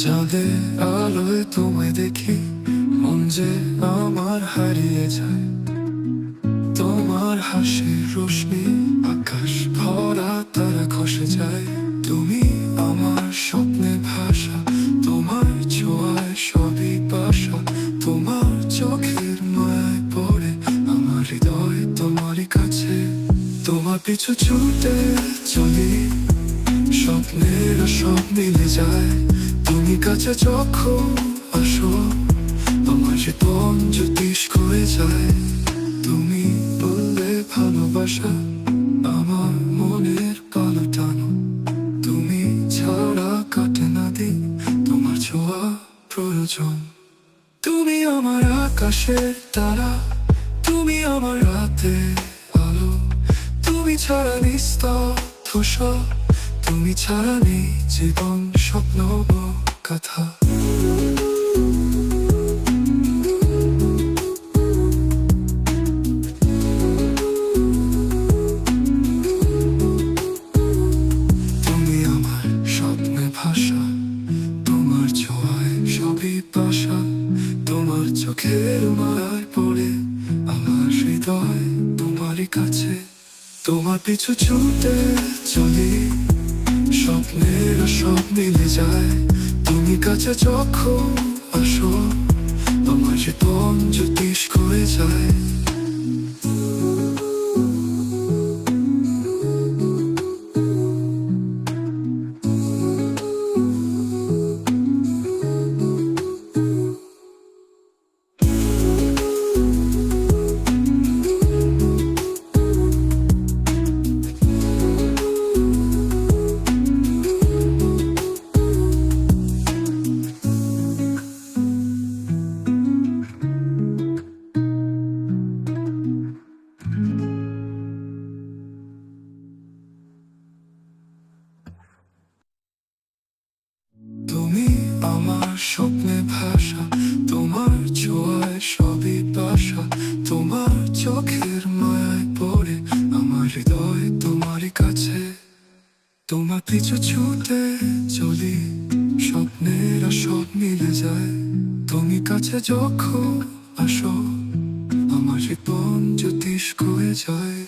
চাঁদে আলোয় তোমায় দেখি, মন যে আমার হারিয়ে যায়। তোমার হাসির রোশনি আকাশ ভরা তারা খসে যায়। তুমি আমার স্বপ্নে ভাষা, তোমার ছোঁয়ায় সবই বাসা। তোমার চোখের মায়ায় পড়ে আমার হৃদয় তোমারই কাছে। তোমার পিছু ছুটে চলি, স্বপ্নের সব মিলে যায়। তুমি কাছে যখন আসো, আমার জীবন জ্যোতিষ হয়ে যায়। তুমি বললে ভালোবাসা, আমার মনের পাল্টানো। তুমি ছাড়া কাটে না দিন, তোমার ছোঁয়া প্রয়োজন। তুমি আমার আকাশের তারা, তুমি আমার রাতে আলো। তুমি ছাড়া নিস্তব্ধ সব, তুমি ছাড়া নেই জীবন স্বপ্ন কথা। তুমি আমার স্বপ্নে ভাষা, তোমার ছোঁয়ায় সবই বাসা। তোমার চোখের মায়ায় পড়ে আমার হৃদয় তোমারই কাছে। তোমার পিছু ছুটে চলি, স্বপ্নের সব মিলে যায়। তুমি কাছে যখন আসো, আমার জীবন জ্যোতিষ হয়ে যায়। তুমি আমার স্বপ্নে ভাষা, তোমার ছোঁয়ায় সবই বাসা। তোমার চোখের মায়ায় পড়ে আমার হৃদয় তোমারই কাছে। তোমার পিছু ছুটে চলি, স্বপ্নের সব মিলে যায়। তুমি কাছে যখন আসো, আমার জীবন জ্যোতিষ হয়ে যায়।